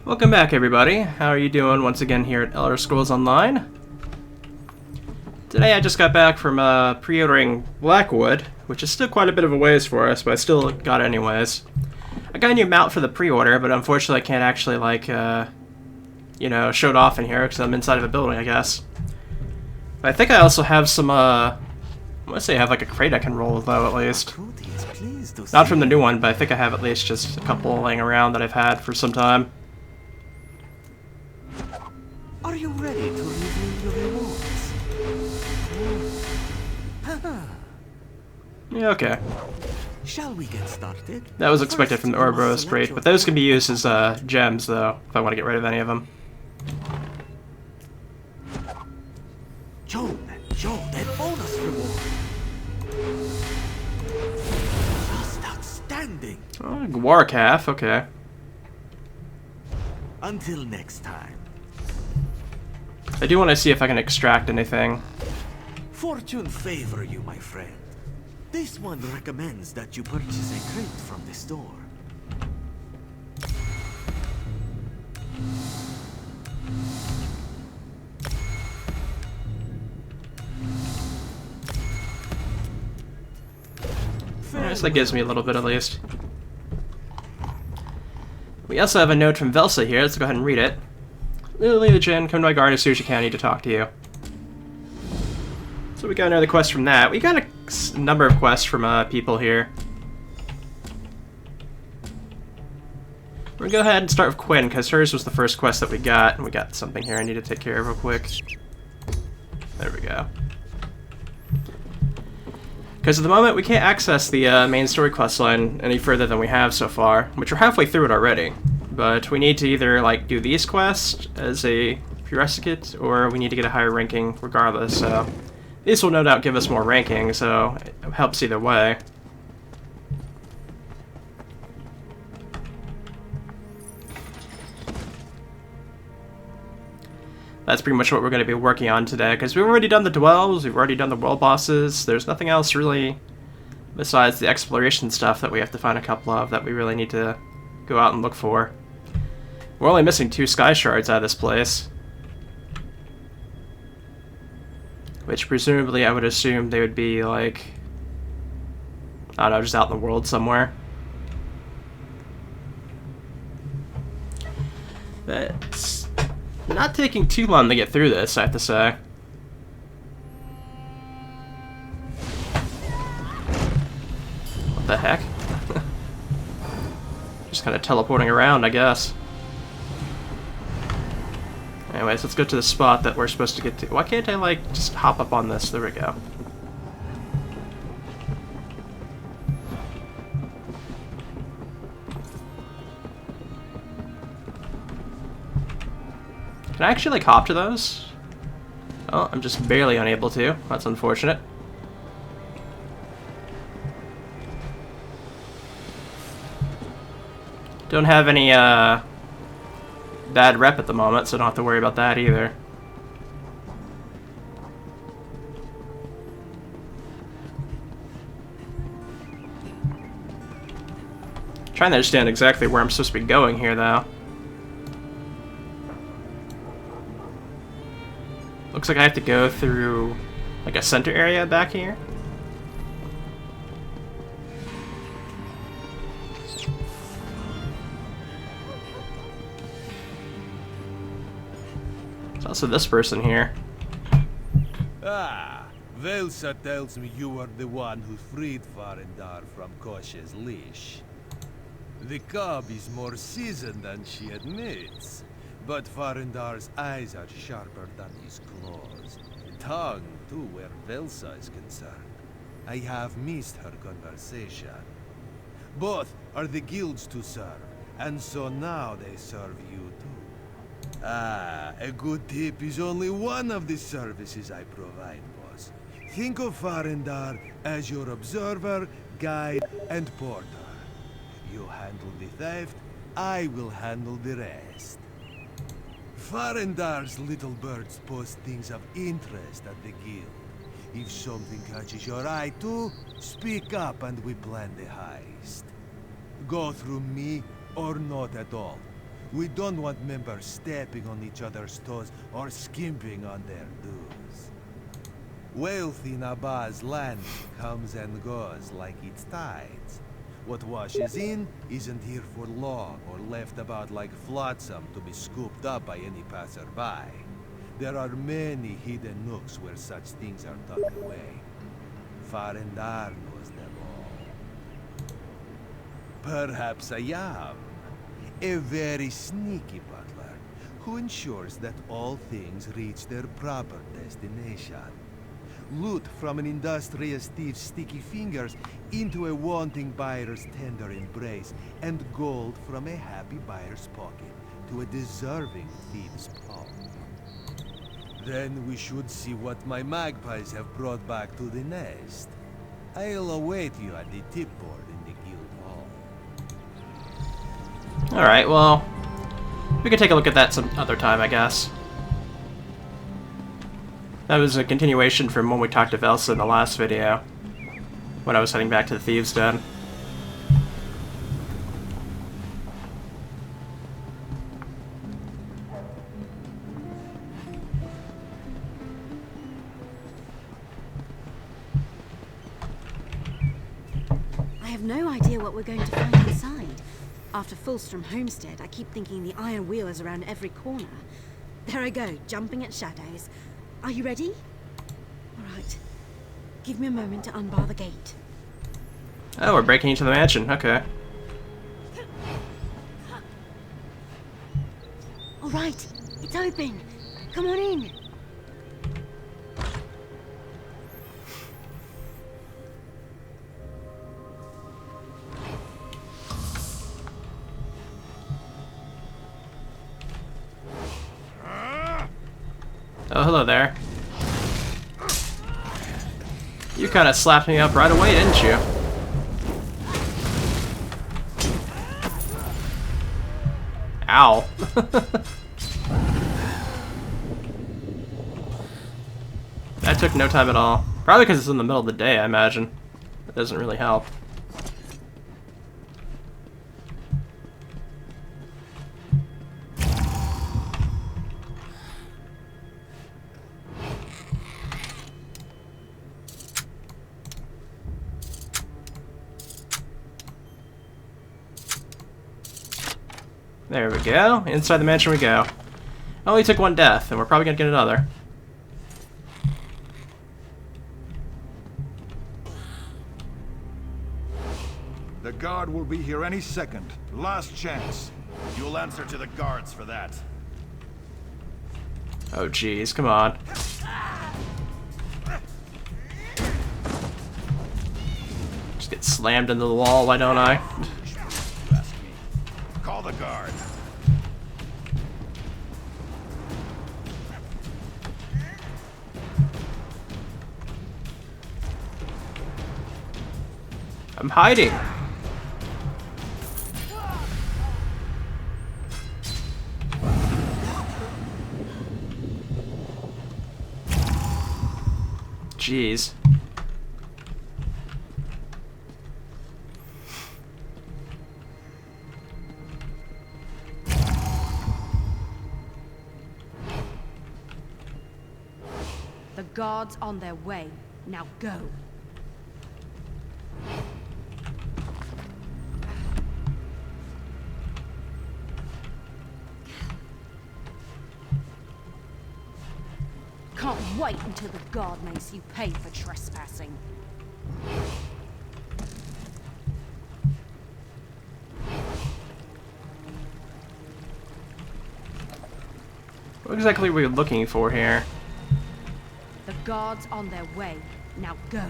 Welcome back, everybody. How are you doing once again here at Elder Scrolls Online? Today I just got back from pre-ordering Blackwood, which is still quite a bit of a ways for us, but I still got it anyways. I got a new mount for the pre-order, but unfortunately I can't actually, show it off in here because I'm inside of a building, I guess. But I think I also have some, I want to say I have like a crate I can roll, though, at least. Not from the new one, but I think I have at least just a couple laying around that I've had for some time. Are you ready to review your rewards? Yeah, okay. Shall we get started? That was expected from the Ouroboros crate, but those can be used as gems, though, if I want to get rid of any of them. Show that bonus reward. Just outstanding. Oh, Gwar Calf, okay. Until next time. I do want to see if I can extract anything. Fortune favor you, my friend. This one recommends that you purchase a crate from the store. I guess that gives me a little bit at least. We also have a note from Velsa here. Let's go ahead and read it. Lily the Jinn, come to my garden as soon as you can. I need to talk to you. So we got another quest from that. We got a number of quests from people here. We're gonna go ahead and start with Quinn, because hers was the first quest that we got. And we got something here I need to take care of real quick. There we go. Because at the moment we can't access the main story quest line any further than we have so far, which we're halfway through it already. But we need to either do these quests as a prerequisite, or we need to get a higher ranking regardless. So these will no doubt give us more ranking, so it helps either way. That's pretty much what we're going to be working on today, because we've already done the dwells, we've already done the world bosses. There's nothing else really besides the exploration stuff that we have to find a couple of that we really need to go out and look for. We're only missing 2 sky shards out of this place, which presumably I would assume they would be I don't know, just out in the world somewhere. But it's not taking too long to get through this, I have to say. What the heck? Just kind of teleporting around, I guess. Anyways, let's go to the spot that we're supposed to get to. Why can't I, just hop up on this? There we go. Can I actually, hop to those? Oh, I'm just barely unable to. That's unfortunate. Don't have any, bad rep at the moment, so don't have to worry about that either. Trying to understand exactly where I'm supposed to be going here, though. Looks like I have to go through, a center area back here. There's also this person here. Ah, Velsa tells me you are the one who freed Farendar from Kosh's leash. The cub is more seasoned than she admits, but Farendar's eyes are sharper than his claws. Tongue, too, where Velsa is concerned. I have missed her conversation. Both are the guilds to serve, and so now they serve you too. Ah, a good tip is only one of the services I provide, boss. Think of Farendar as your observer, guide, and porter. You handle the theft, I will handle the rest. Farendar's little birds post things of interest at the guild. If something catches your eye too, speak up and we plan the heist. Go through me or not at all. We don't want members stepping on each other's toes or skimping on their dues. Wealth in Abba's land comes and goes like its tides. What washes in isn't here for long or left about like flotsam to be scooped up by any passerby. There are many hidden nooks where such things are tucked away. Farendar knows them all. Perhaps I am a very sneaky butler who ensures that all things reach their proper destination. Loot from an industrious thief's sticky fingers into a wanting buyer's tender embrace, and gold from a happy buyer's pocket to a deserving thief's palm. Then we should see what my magpies have brought back to the nest. I'll await you at the tip board in the guild hall. Alright, well, we could take a look at that some other time, I guess. That was a continuation from when we talked to Velsa in the last video, when I was heading back to the Thieves' Den. I have no idea what we're going to find inside. After Fulstrom Homestead, I keep thinking the iron wheel is around every corner. There I go, jumping at shadows. Are you ready? All right. Give me a moment to unbar the gate. Oh, we're breaking into the mansion. Okay. All right, it's open. Come on in. Oh, hello there. You kind of slapped me up right away, didn't you? Ow. That took no time at all. Probably because it's in the middle of the day, I imagine. That doesn't really help. There we go. Inside the mansion we go. Only took one death, and we're probably gonna get another. The guard will be here any second. Last chance. You'll answer to the guards for that. Oh jeez, come on. Just get slammed into the wall, why don't I? You ask me. Call the guard. I'm hiding. Jeez. The guards on their way. Now go. Can't wait until the guard makes you pay for trespassing. What exactly are we looking for here? The guards on their way. Now go.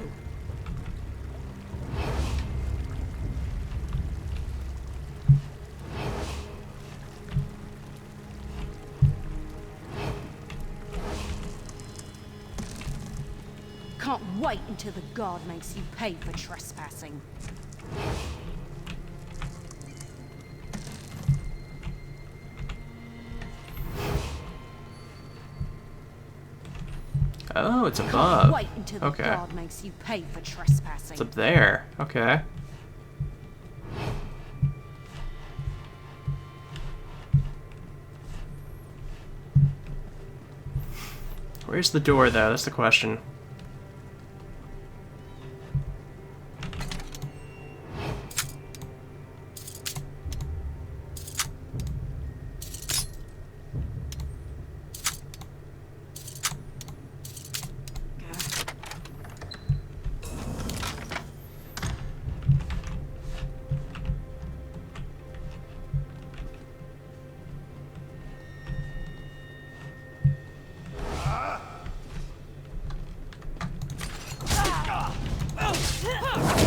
Can't wait until the guard makes you pay for trespassing. Oh, it's Can't above. wait until the Okay. guard makes you pay for trespassing. It's up there. Okay. Where's the door, though? That's the question.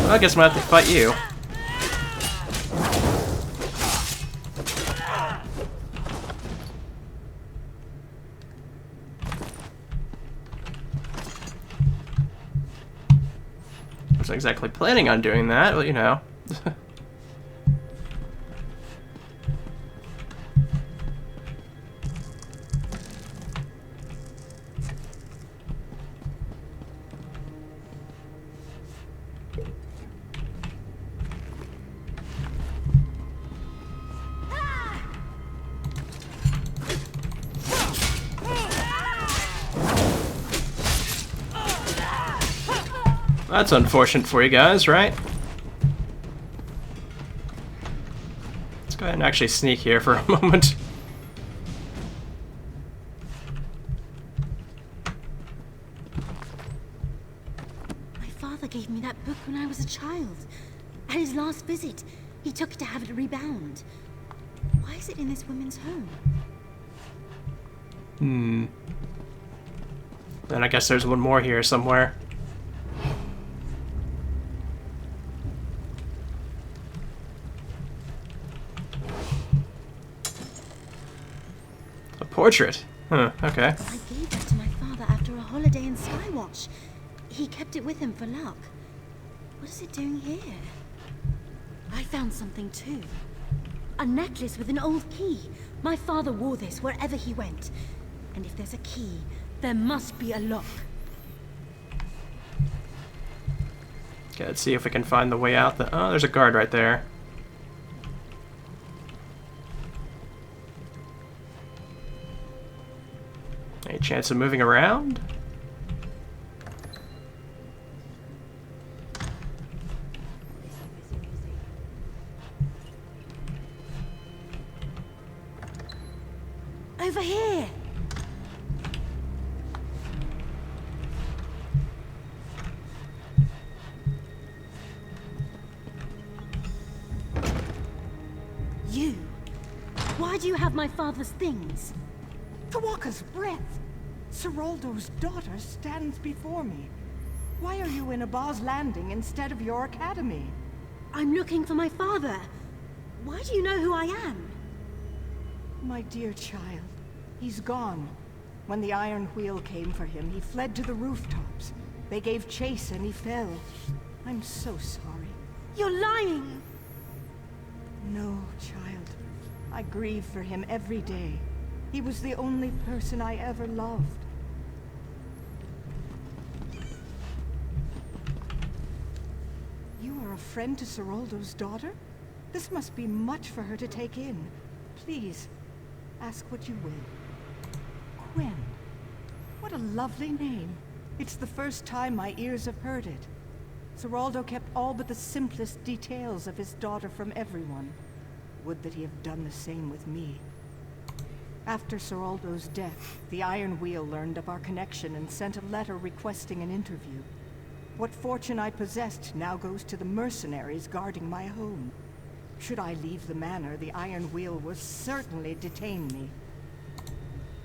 I guess I'm gonna have to fight you. I wasn't exactly planning on doing that, but you know. That's unfortunate for you guys, right? Let's go ahead and actually sneak here for a moment. My father gave me that book when I was a child. At his last visit, he took it to have it rebound. Why is it in this woman's home? And I guess there's one more here somewhere. A portrait? Huh, okay. I gave it to my father after a holiday in Skywatch. He kept it with him for luck. What is it doing here? I found something too. A necklace with an old key. My father wore this wherever he went. And if there's a key, there must be a lock. Okay, let's see if we can find the way out. Oh, there's a guard right there. Any chance of moving around? Over here! You! Why do you have my father's things? Tawaka's breath! Seroldo's daughter stands before me. Why are you in Abba's Landing instead of your academy? I'm looking for my father. Why do you know who I am? My dear child, he's gone. When the Iron Wheel came for him, he fled to the rooftops. They gave chase and he fell. I'm so sorry. You're lying! No, child. I grieve for him every day. He was the only person I ever loved. You are a friend to Seroldo's daughter? This must be much for her to take in. Please, ask what you will. Quen. What a lovely name. It's the first time my ears have heard it. Seroldo kept all but the simplest details of his daughter from everyone. Would that he have done the same with me. After Seroldo's death, the Iron Wheel learned of our connection and sent a letter requesting an interview. What fortune I possessed now goes to the mercenaries guarding my home. Should I leave the manor, the Iron Wheel will certainly detain me.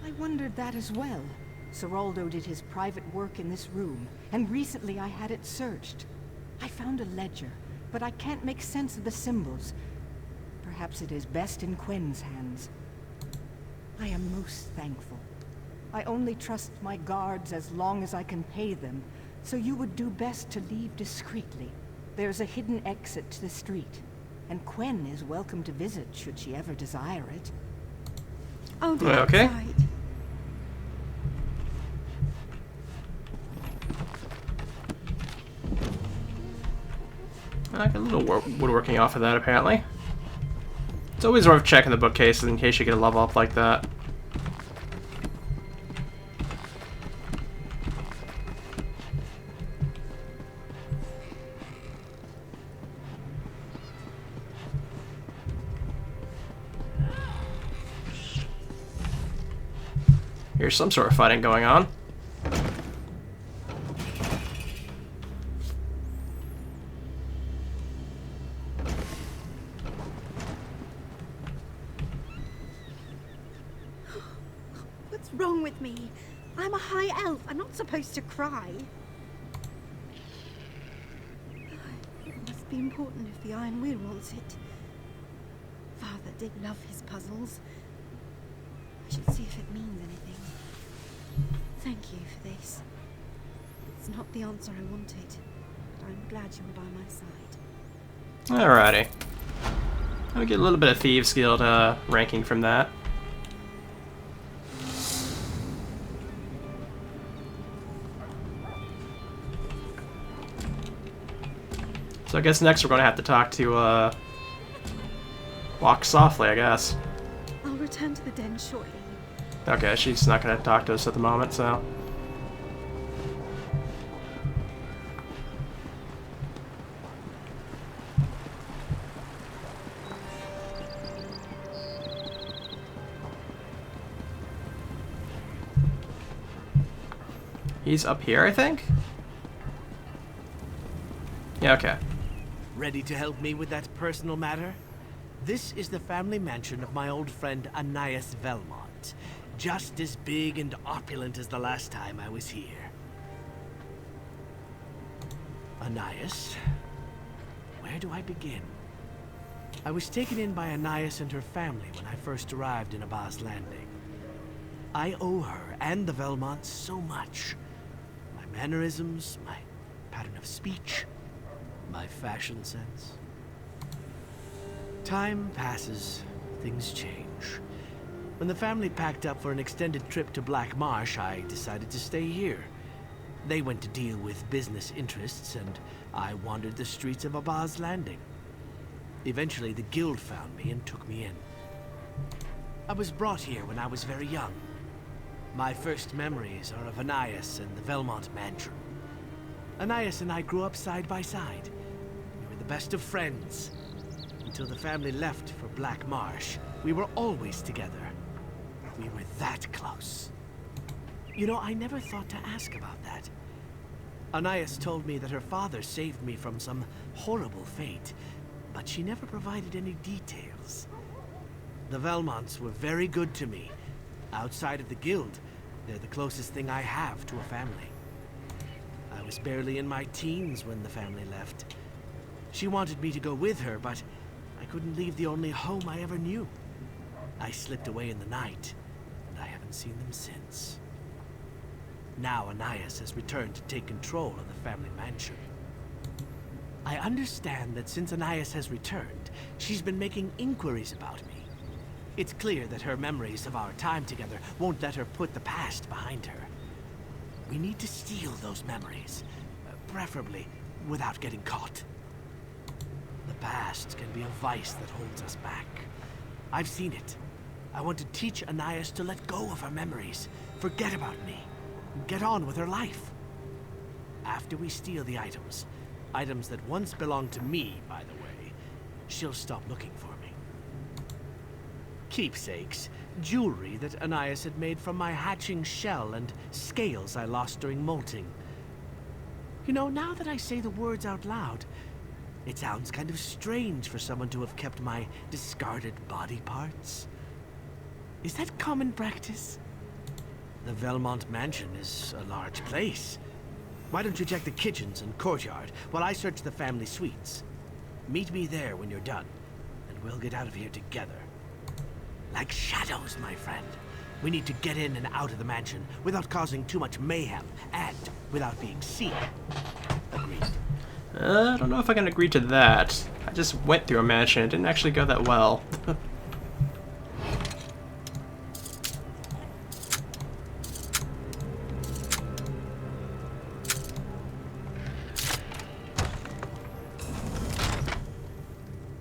I wondered that as well. Seroldo did his private work in this room, and recently I had it searched. I found a ledger, but I can't make sense of the symbols. Perhaps it is best in Quen's hands. I am most thankful. I only trust my guards as long as I can pay them, so you would do best to leave discreetly. There's a hidden exit to the street, and Quen is welcome to visit should she ever desire it. Oh, Okay. right. I got a little woodworking off of that, apparently. It's always worth checking the bookcases in case you get a level up like that. Here's some sort of fighting going on. What's wrong with me? I'm a high elf. I'm not supposed to cry. It must be important if the Iron Wheel wants it. Father did love his puzzles. I should see if it means anything. Thank you for this. It's not the answer I wanted, but I'm glad you were by my side. Alrighty. I'll get a little bit of Thieves Guild ranking from that. So I guess next we're going to have to talk to, Walk Softly, I guess. I'll return to the den shortly. Okay, she's not going to talk to us at the moment, so... He's up here, I think? Yeah, okay. Ready to help me with that personal matter? This is the family mansion of my old friend Anais Velmont. Just as big and opulent as the last time I was here. Anais? Where do I begin? I was taken in by Anais and her family when I first arrived in Abba's Landing. I owe her and the Velmonts so much. My mannerisms, my pattern of speech, my fashion sense. Time passes, things change. When the family packed up for an extended trip to Black Marsh, I decided to stay here. They went to deal with business interests, and I wandered the streets of Abba's Landing. Eventually, the guild found me and took me in. I was brought here when I was very young. My first memories are of Anais and the Velmont Mansion. Anais and I grew up side by side. We were the best of friends. Until the family left for Black Marsh, we were always together. We were that close. You know, I never thought to ask about that. Anais told me that her father saved me from some horrible fate, but she never provided any details. The Velmonts were very good to me. Outside of the guild, they're the closest thing I have to a family. I was barely in my teens when the family left. She wanted me to go with her, but I couldn't leave the only home I ever knew. I slipped away in the night, and I haven't seen them since. Now Anais has returned to take control of the family mansion. I understand that since Anais has returned, she's been making inquiries about me. It's clear that her memories of our time together won't let her put the past behind her. We need to steal those memories, preferably without getting caught. The past can be a vice that holds us back. I've seen it. I want to teach Anais to let go of her memories, forget about me, and get on with her life. After we steal the items that once belonged to me, by the way, she'll stop looking for me. Keepsakes, jewelry that Anais had made from my hatching shell and scales I lost during molting. You know, now that I say the words out loud, it sounds kind of strange for someone to have kept my discarded body parts. Is that common practice? The Velmont Mansion is a large place. Why don't you check the kitchens and courtyard while I search the family suites? Meet me there when you're done, and we'll get out of here together. Like shadows, my friend. We need to get in and out of the mansion without causing too much mayhem and without being seen. Agreed. I don't know if I can agree to that. I just went through a mansion. It didn't actually go that well.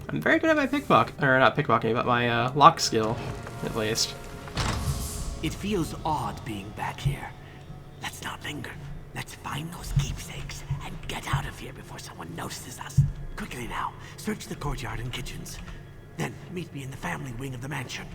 I'm very good at my pickpocket, or not pickpocketing, but my lock skill, at least. It feels odd being back here. Let's not linger. Let's find those keepsakes and get out of here before someone notices us. Quickly now, search the courtyard and kitchens. Then meet me in the family wing of the mansion.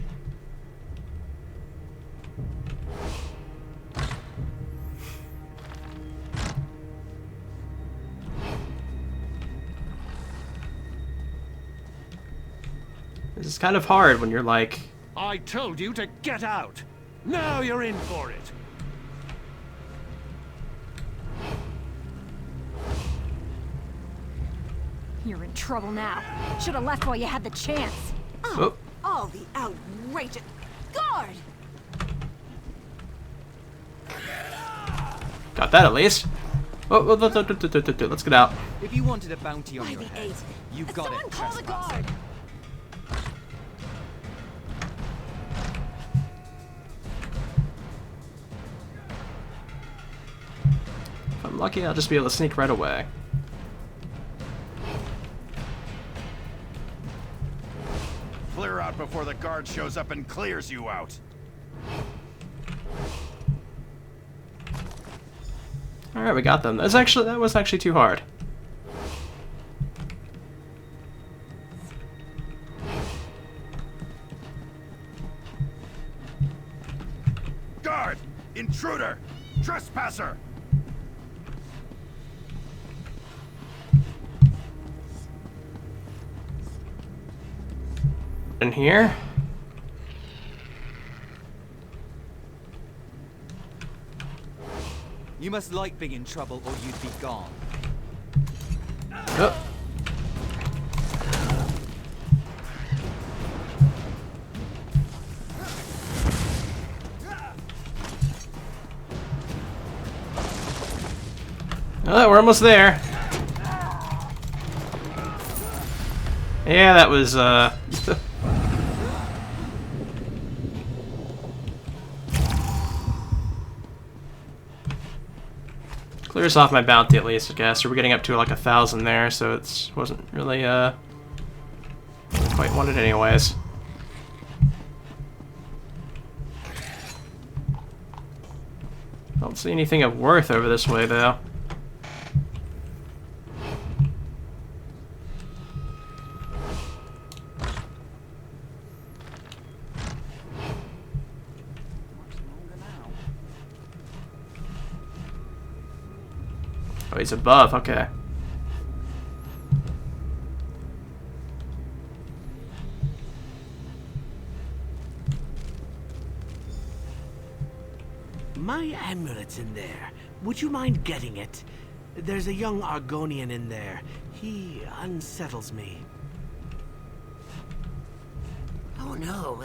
kind of hard when you're like... I told you to get out. Now you're in for it. You're in trouble now. Should have left while you had the chance. Oh. All the outrageous... Guard! Got that at least. Oh, let's get out. If you wanted a bounty on By your the head, eight. you got Someone it, call the trespasser. guard! If I'm lucky, I'll just be able to sneak right away. Clear out before the guard shows up and clears you out. Alright, we got them. That was actually too hard. Guard! Intruder! Trespasser! In here. You must like being in trouble or you'd be gone. Oh. Oh, we're almost there. Yeah, that was, clears off my bounty at least, I guess. Or we're getting up to like 1,000 there, so it wasn't really, quite wanted anyways. Don't see anything of worth over this way, though. Oh, he's above, okay. My amulet's in there. Would you mind getting it? There's a young Argonian in there. He unsettles me. Oh no.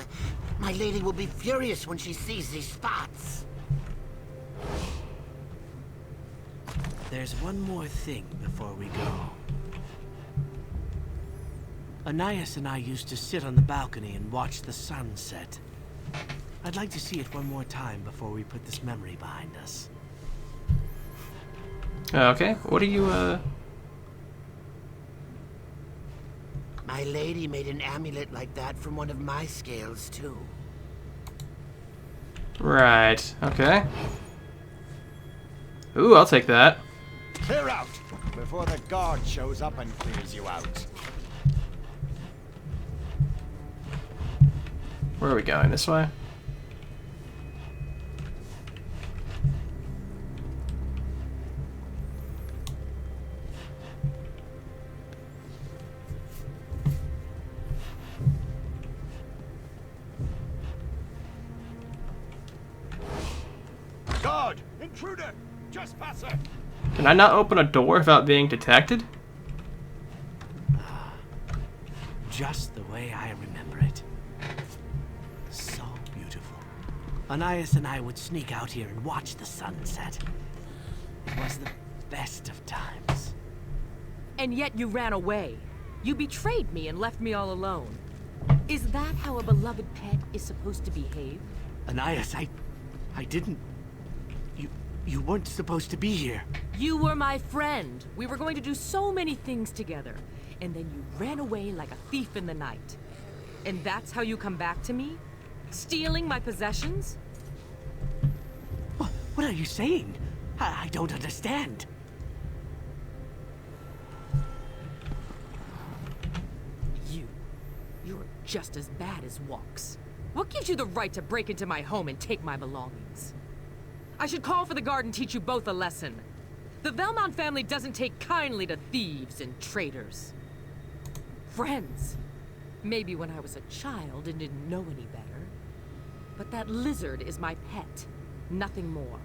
My lady will be furious when she sees these spots. There's one more thing before we go. Anais and I used to sit on the balcony and watch the sun set. I'd like to see it one more time before we put this memory behind us. Okay, what are you, My lady made an amulet like that from one of my scales, too. Right, okay. Ooh, I'll take that. Clear out before the guard shows up and clears you out. Where are we going? This way? Guard! Intruder! Trespasser! Can I not open a door without being detected? Just the way I remember it. So beautiful. Anais and I would sneak out here and watch the sunset. It was the best of times. And yet you ran away. You betrayed me and left me all alone. Is that how a beloved pet is supposed to behave? Anais, I didn't... You weren't supposed to be here. You were my friend. We were going to do so many things together. And then you ran away like a thief in the night. And that's how you come back to me? Stealing my possessions? What are you saying? I don't understand. You're just as bad as Walks. What gives you the right to break into my home and take my belongings? I should call for the guard and teach you both a lesson. The Velmont family doesn't take kindly to thieves and traitors. Friends. Maybe when I was a child and didn't know any better. But that lizard is my pet, nothing more.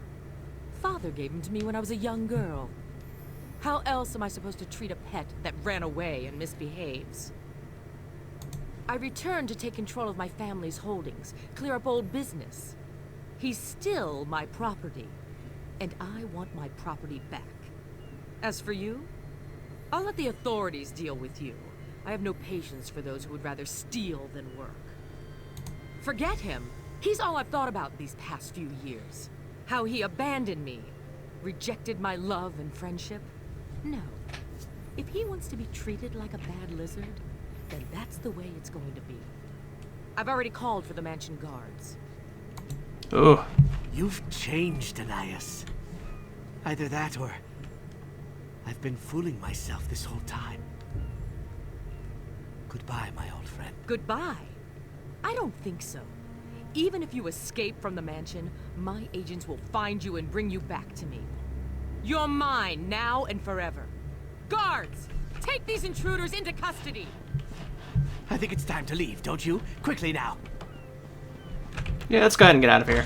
Father gave him to me when I was a young girl. How else am I supposed to treat a pet that ran away and misbehaves? I returned to take control of my family's holdings, clear up old business. He's still my property, and I want my property back. As for you, I'll let the authorities deal with you. I have no patience for those who would rather steal than work. Forget him. He's all I've thought about these past few years. How he abandoned me, rejected my love and friendship. No. If he wants to be treated like a bad lizard, then that's the way it's going to be. I've already called for the mansion guards. Oh. You've changed, Anais. Either that or I've been fooling myself this whole time. Goodbye, my old friend. Goodbye? I don't think so. Even if you escape from the mansion, my agents will find you and bring you back to me. You're mine, now and forever. Guards! Take these intruders into custody! I think it's time to leave, don't you? Quickly now. Yeah, let's go ahead and get out of here.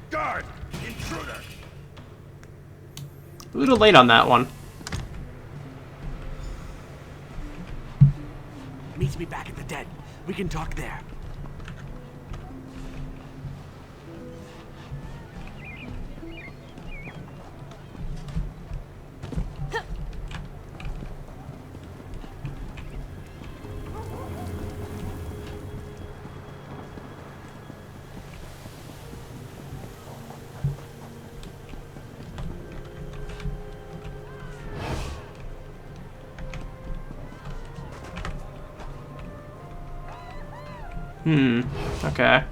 Guard! Intruder! A little late on that one. Meet me back at the den. We can talk there. Okay.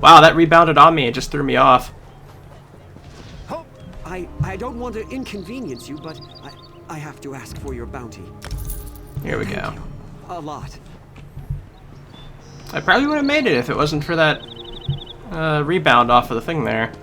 Wow, that rebounded on me and just threw me off. I don't want to inconvenience you, but I have to ask for your bounty. Here we go. A lot. I probably would have made it if it wasn't for that rebound off of the thing there.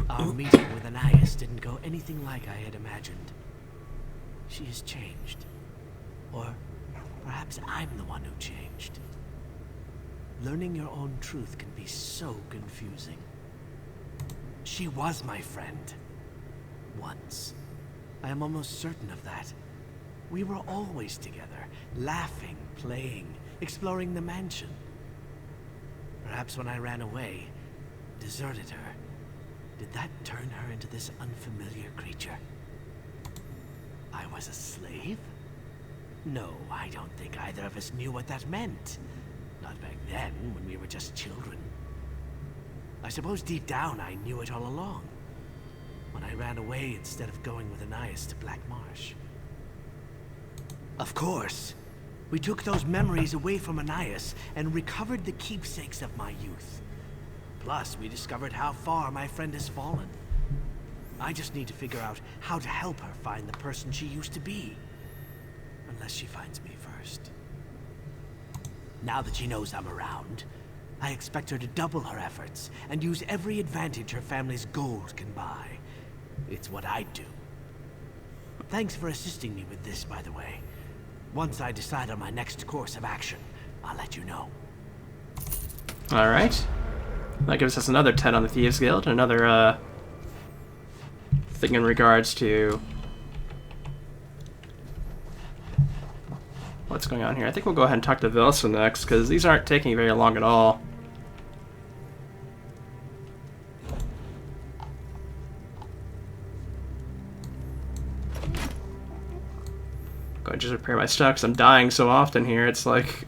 Our meeting with Anais didn't go anything like I had imagined. She has changed. Or perhaps I'm the one who changed. Learning your own truth can be so confusing. She was my friend. Once. I am almost certain of that. We were always together, laughing, playing, exploring the mansion. Perhaps when I ran away, deserted her, did that turn her into this unfamiliar creature? I was a slave? No, I don't think either of us knew what that meant. Not back then, when we were just children. I suppose deep down I knew it all along. When I ran away instead of going with Anais to Black Marsh. Of course! We took those memories away from Anais and recovered the keepsakes of my youth. Plus, we discovered how far my friend has fallen. I just need to figure out how to help her find the person she used to be. Unless she finds me first. Now that she knows I'm around, I expect her to double her efforts and use every advantage her family's gold can buy. It's what I'd do. Thanks for assisting me with this, by the way. Once I decide on my next course of action, I'll let you know. Alright. That gives us another 10 on the Thieves Guild, another thing in regards to what's going on here. I think we'll go ahead and talk to Vilsa next, because these aren't taking very long at all. Go ahead and just repair my stuff, because I'm dying so often here, it's like...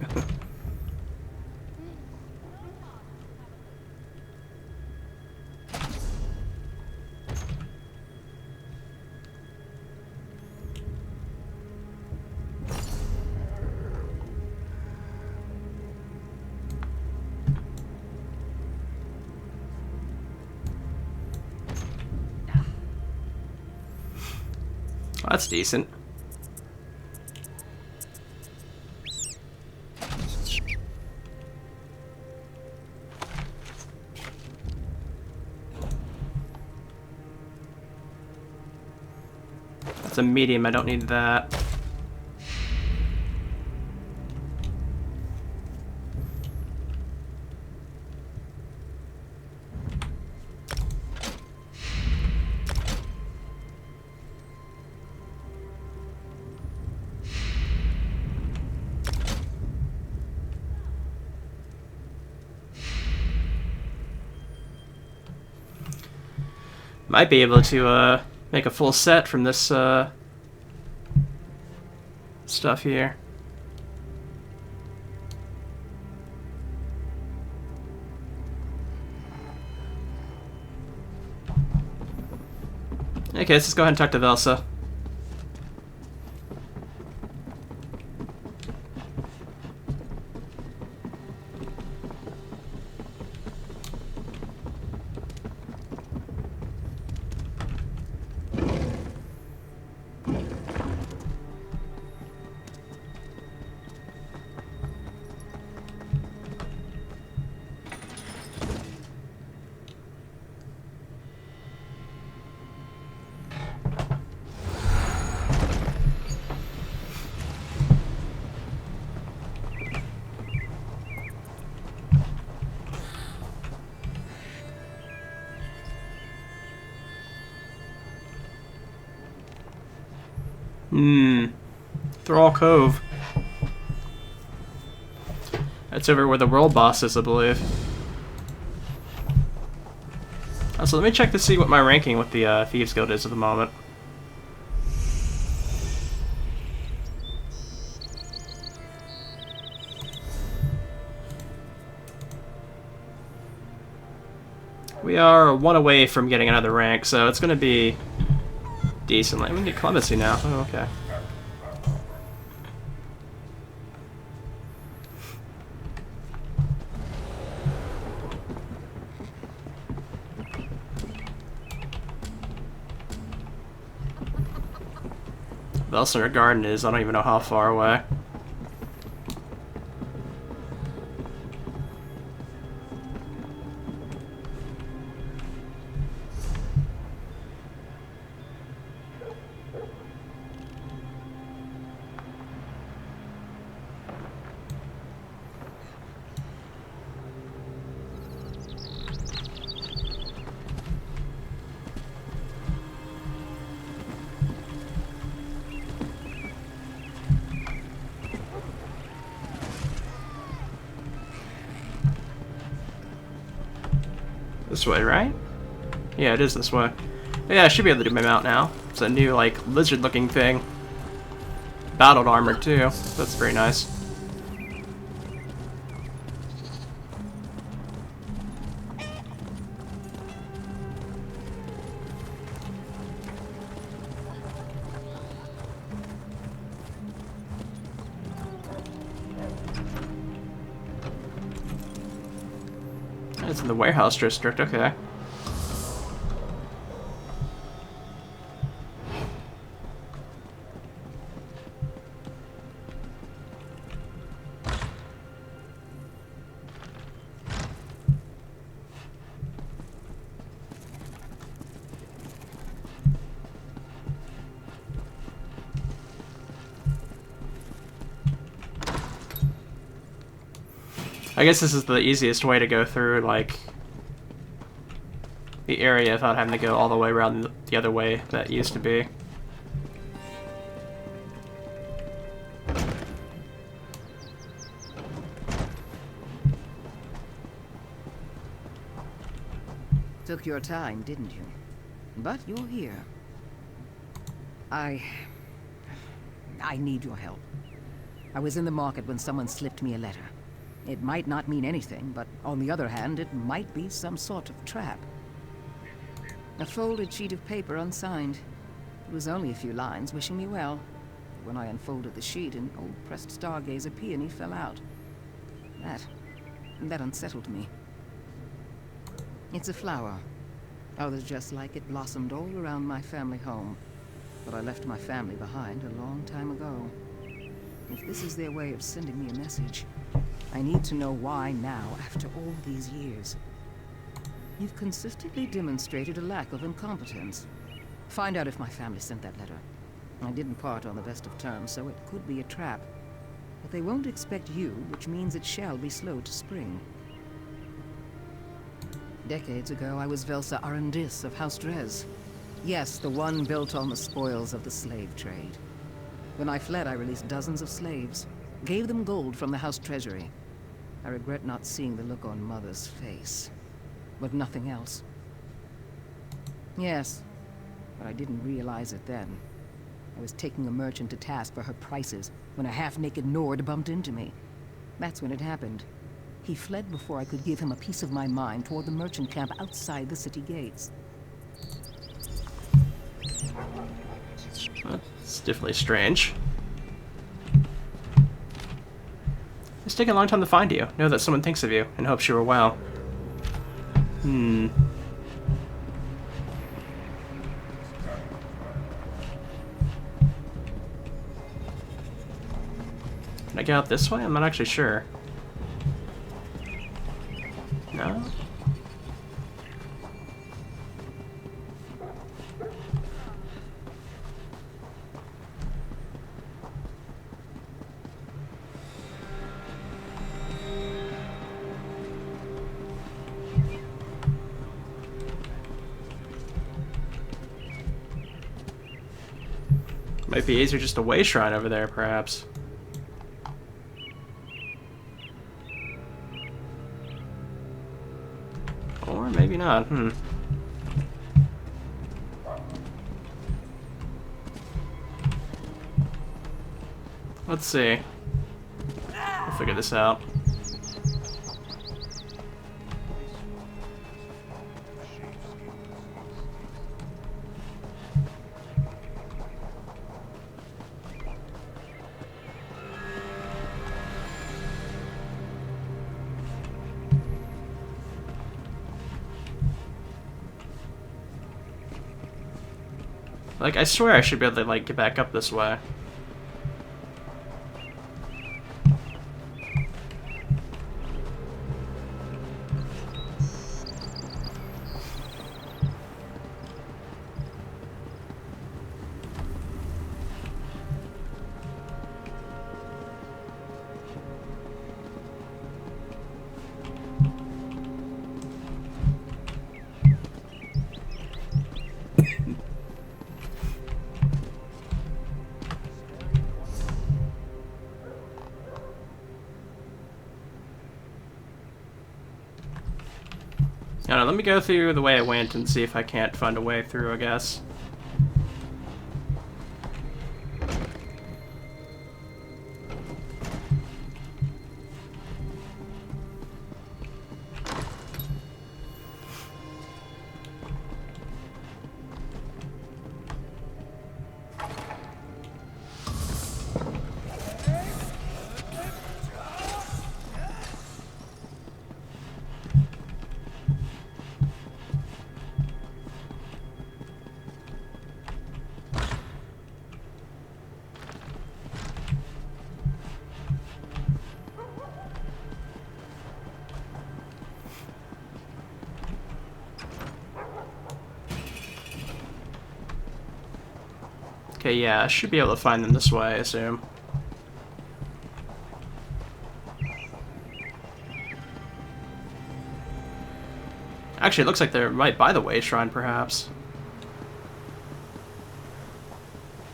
That's decent. That's a medium, I don't need that. Might be able to make a full set from this stuff here. Okay, let's just go ahead and talk to Vilsa. Thrall Cove. That's over where the world boss is, I believe. So let me check to see what my ranking with the Thieves Guild is at the moment. We are one away from getting another rank, so it's going to be decent. Let me get clemency now. Oh, okay. Velsoner Garden is, I don't even know how far away. This way, right? Yeah, it is this way. Yeah, I should be able to do my mount now. It's a new, like, lizard-looking thing. Battled armored, too. That's very nice. It's in the warehouse district, okay. I guess this is the easiest way to go through, like, the area without having to go all the way around the other way that used to be. Took your time, didn't you? But you're here. I need your help. I was in the market when someone slipped me a letter. It might not mean anything, but on the other hand, it might be some sort of trap. A folded sheet of paper unsigned. It was only a few lines wishing me well. When I unfolded the sheet, an old pressed Stargazer peony fell out. That unsettled me. It's a flower. Others just like it blossomed all around my family home. But I left my family behind a long time ago. If this is their way of sending me a message, I need to know why now, after all these years. You've consistently demonstrated a lack of incompetence. Find out if my family sent that letter. I didn't part on the best of terms, so it could be a trap. But they won't expect you, which means it shall be slow to spring. Decades ago, I was Velsa Arendis of House Drez. Yes, the one built on the spoils of the slave trade. When I fled, I released dozens of slaves, gave them gold from the house treasury. I regret not seeing the look on Mother's face, but nothing else. Yes, but I didn't realize it then. I was taking a merchant to task for her prices when a half-naked Nord bumped into me. That's when it happened. He fled before I could give him a piece of my mind toward the merchant camp outside the city gates. It's definitely strange. It's taken a long time to find you. Know that someone thinks of you and hopes you are well. Can I get out this way? I'm not actually sure. No? Might be easier just a way shrine over there, perhaps. Or maybe not, Let's see. We'll figure this out. Like, I swear I should be able to, like, get back up this way. I don't know, let me go through the way I went and see if I can't find a way through, I guess. Okay, yeah, I should be able to find them this way, I assume. Actually, it looks like they're right by the way shrine, perhaps.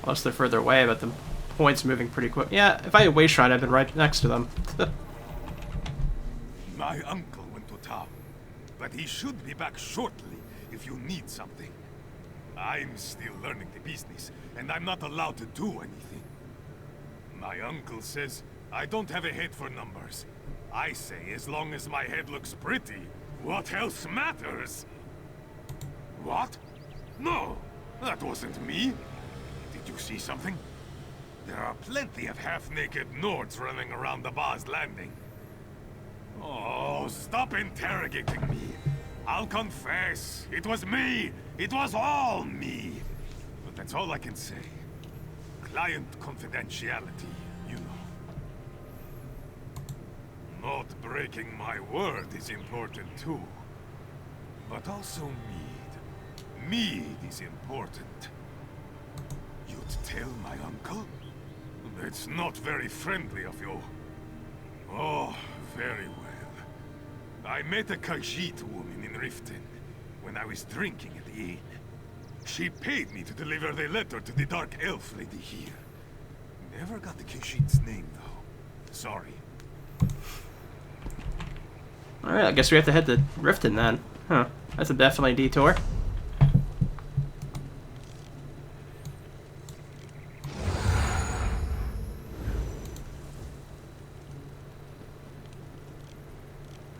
Unless they're further away, but the point's moving pretty quick. Yeah, if I had way shrine, I'd been right next to them. My uncle went to town, but he should be back shortly if you need something. I'm still learning the business, and I'm not allowed to do anything. My uncle says I don't have a head for numbers. I say as long as my head looks pretty, what else matters? What? No, that wasn't me. Did you see something? There are plenty of half-naked Nords running around the Baz Landing. Oh, stop interrogating me. I'll confess. It was me. It was all me. But that's all I can say. Client confidentiality, you know. Not breaking my word is important too. But also mead. Mead is important. You'd tell my uncle? It's not very friendly of you. Oh, very well. I met a Khajiit woman in Riften when I was drinking at the inn. She paid me to deliver the letter to the Dark Elf lady here. Never got the Khajiit's name, though. Sorry. Alright, I guess we have to head to Riften then. Huh. That's a definitely detour.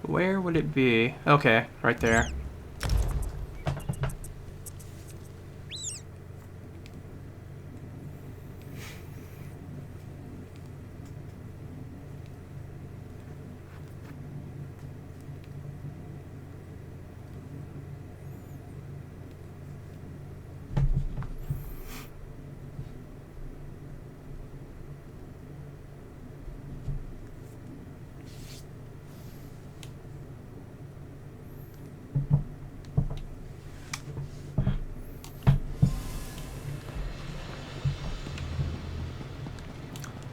Where would it be? Okay, right there.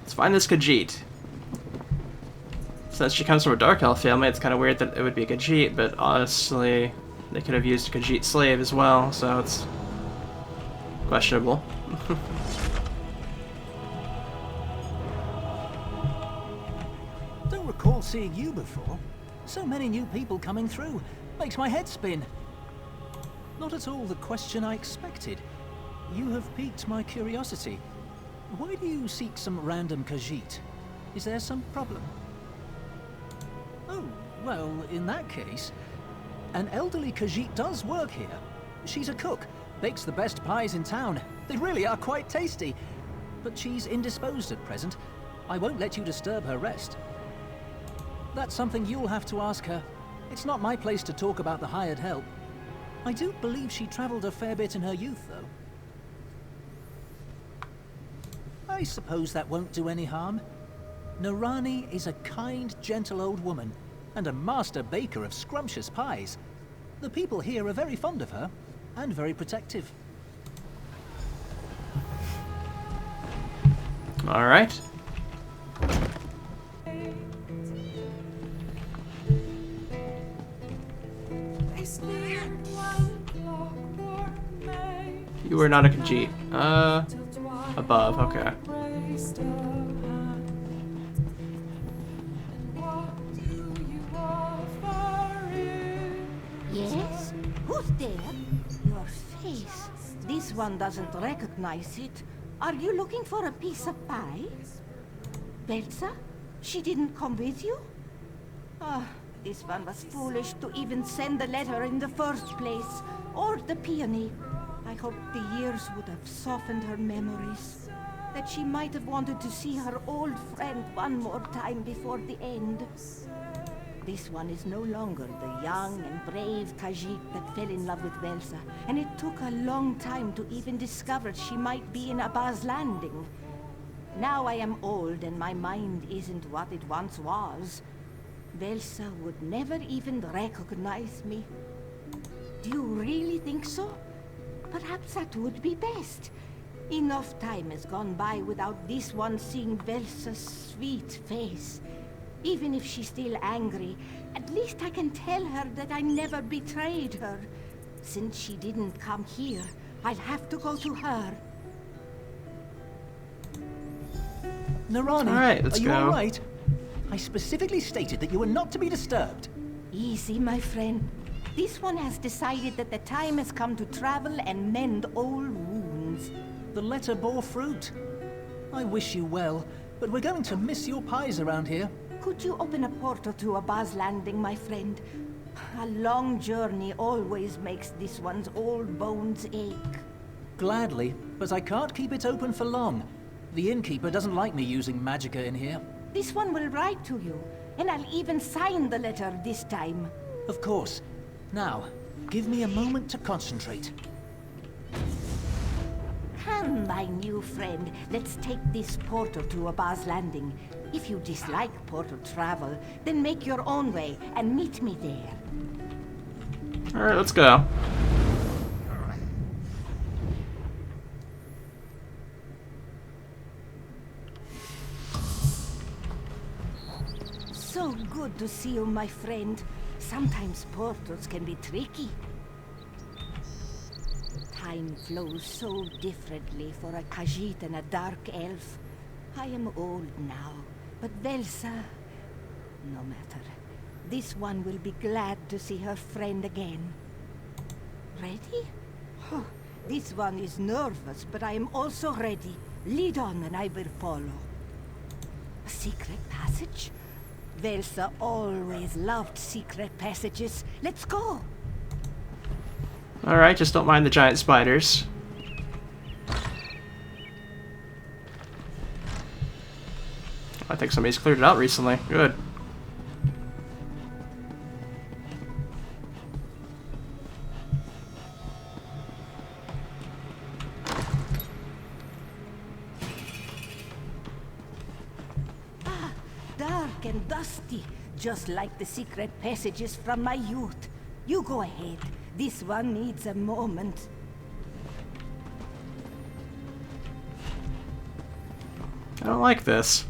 Let's find this Khajiit. Since she comes from a Dark Elf family, it's kind of weird that it would be a Khajiit, but honestly, they could have used a Khajiit slave as well, so it's questionable. Don't recall seeing you before. So many new people coming through. Makes my head spin. Not at all the question I expected. You have piqued my curiosity. Why do you seek some random Khajiit? Is there some problem? Oh, well, in that case, an elderly Khajiit does work here. She's a cook, bakes the best pies in town. They really are quite tasty. But she's indisposed at present. I won't let you disturb her rest. That's something you'll have to ask her. It's not my place to talk about the hired help. I do believe she traveled a fair bit in her youth, though. I suppose that won't do any harm. Narani is a kind, gentle old woman, and a master baker of scrumptious pies. The people here are very fond of her, and very protective. Alright. You are not a Khajiit. Above, okay. Yes? Who's there? Your face. This one doesn't recognize it. Are you looking for a piece of pie? Belsa? She didn't come with you? Ah, this one was foolish to even send the letter in the first place. Or the peony. I hoped the years would have softened her memories. That she might have wanted to see her old friend one more time before the end. This one is no longer the young and brave Khajiit that fell in love with Belsa, and it took a long time to even discover she might be in Baz Landing. Now I am old and my mind isn't what it once was. Belsa would never even recognize me. Do you really think so? Perhaps that would be best. Enough time has gone by without this one seeing Belsa's sweet face. Even if she's still angry, at least I can tell her that I never betrayed her. Since she didn't come here, I'll have to go to her. Narani, Alright, let's are you go. alright? I specifically stated that you were not to be disturbed. Easy, my friend. This one has decided that the time has come to travel and mend old wounds. The letter bore fruit. I wish you well, but we're going to miss your pies around here. Could you open a portal to Abba's Landing, my friend? A long journey always makes this one's old bones ache. Gladly, but I can't keep it open for long. The innkeeper doesn't like me using magicka in here. This one will write to you, and I'll even sign the letter this time. Of course. Now, give me a moment to concentrate. Come, my new friend. Let's take this portal to Abba's Landing. If you dislike portal travel, then make your own way and meet me there. Alright, let's go. So good to see you, my friend. Sometimes portals can be tricky. Time flows so differently for a Khajiit and a dark elf. I am old now, but Velsa, no matter. This one will be glad to see her friend again. Ready? Oh, this one is nervous, but I am also ready. Lead on and I will follow. A secret passage? Velsa always loved secret passages. Let's go! Alright, just don't mind the giant spiders. I think somebody's cleared it out recently. Good. Dark and dusty, just like the secret passages from my youth. You go ahead. This one needs a moment. I don't like this.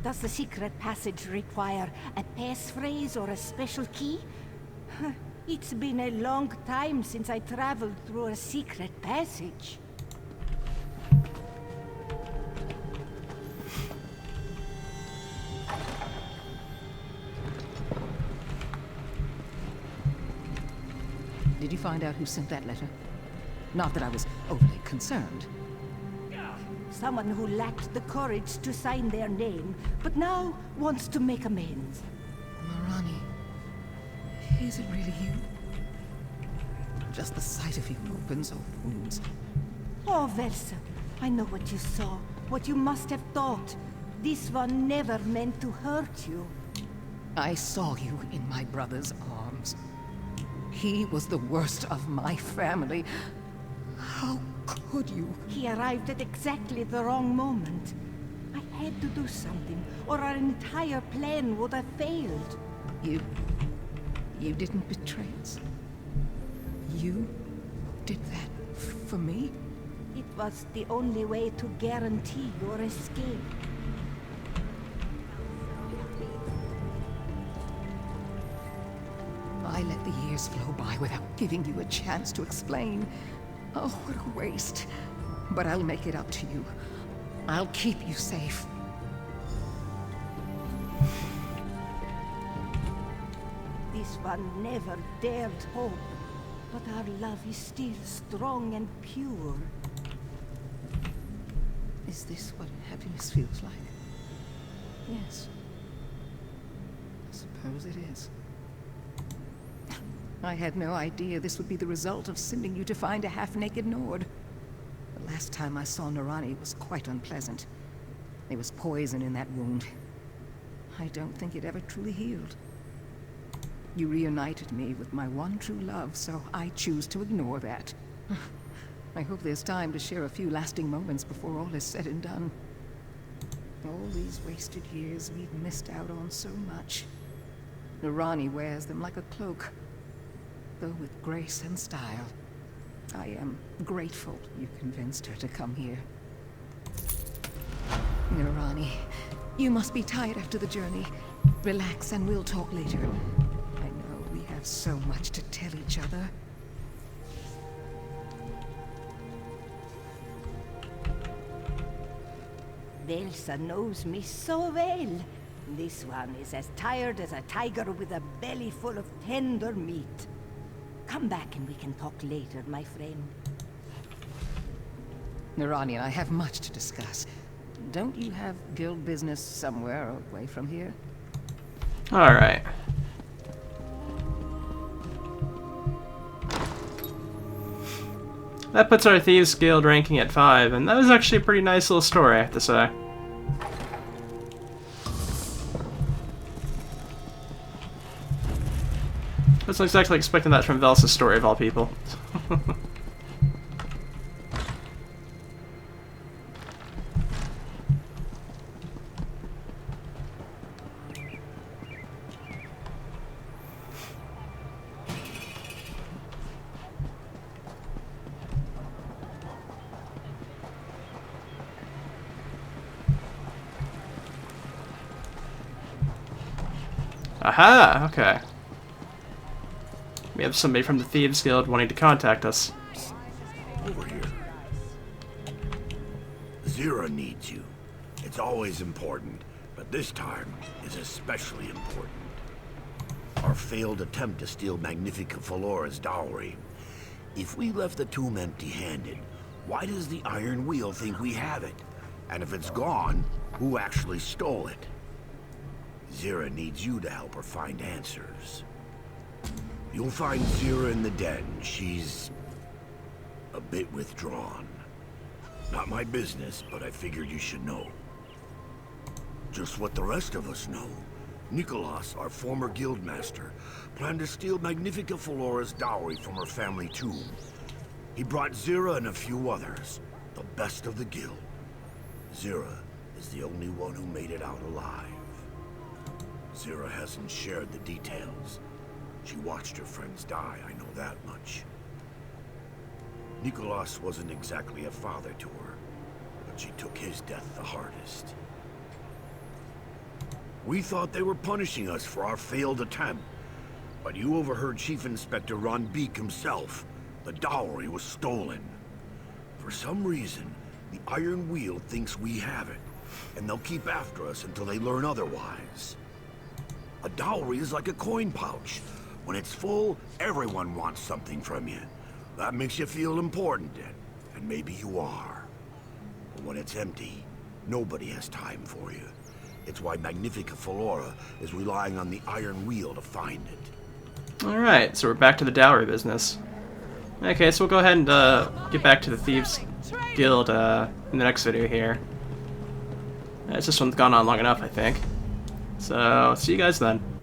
Does the secret passage require a passphrase or a special key? It's been a long time since I traveled through a secret passage. Did you find out who sent that letter? Not that I was overly concerned. Someone who lacked the courage to sign their name, but now wants to make amends. Marani, is it really you? Just the sight of you opens old wounds. Oh, Velsa, I know what you saw, what you must have thought. This one never meant to hurt you. I saw you in my brother's arms. He was the worst of my family. How could you? He arrived at exactly the wrong moment. I had to do something, or our entire plan would have failed. You didn't betray us? You did that for me? It was the only way to guarantee your escape. I let the years flow by without giving you a chance to explain. Oh, what a waste. But I'll make it up to you. I'll keep you safe. This one never dared hope, but our love is still strong and pure. Is this what happiness feels like? Yes. I suppose it is. I had no idea this would be the result of sending you to find a half-naked Nord. The last time I saw Narani was quite unpleasant. There was poison in that wound. I don't think it ever truly healed. You reunited me with my one true love, so I choose to ignore that. I hope there's time to share a few lasting moments before all is said and done. All these wasted years, we've missed out on so much. Narani wears them like a cloak, though with grace and style. I am grateful you convinced her to come here. Narani, You must be tired after the journey. Relax and we'll talk later. I know we have so much to tell each other. Velsa knows me so well. This one is as tired as a tiger with a belly full of tender meat. Come back and we can talk later, my friend. Nirani and I have much to discuss. Don't you have guild business somewhere away from here? Alright. That puts our Thieves Guild ranking at 5, and that was actually a pretty nice little story, I have to say. Wasn't exactly expecting that from Velsa's story, of all people. Aha! Okay. We have somebody from the Thieves Guild wanting to contact us. Over here. Zira needs you. It's always important, but this time is especially important. Our failed attempt to steal Magnifica Flora's dowry. If we left the tomb empty-handed, why does the Iron Wheel think we have it? And if it's gone, who actually stole it? Zira needs you to help her find answers. You'll find Zira in the den. She's a bit withdrawn. Not my business, but I figured you should know. Just what the rest of us know. Nicholas, our former guildmaster, planned to steal Magnifica Flora's dowry from her family tomb. He brought Zira and a few others, the best of the guild. Zira is the only one who made it out alive. Zira hasn't shared the details. She watched her friends die, I know that much. Nicholas wasn't exactly a father to her, but she took his death the hardest. We thought they were punishing us for our failed attempt, but you overheard Chief Inspector Ron Beek himself. The dowry was stolen. For some reason, the Iron Wheel thinks we have it, and they'll keep after us until they learn otherwise. A dowry is like a coin pouch. When it's full, everyone wants something from you. That makes you feel important, and maybe you are. But when it's empty, nobody has time for you. It's why Magnifica Flora is relying on the Iron Wheel to find it. Alright, so we're back to the dowry business. Okay, so we'll go ahead and get back to the Thieves Guild in the next video here. This one's gone on long enough, I think. So, see you guys then.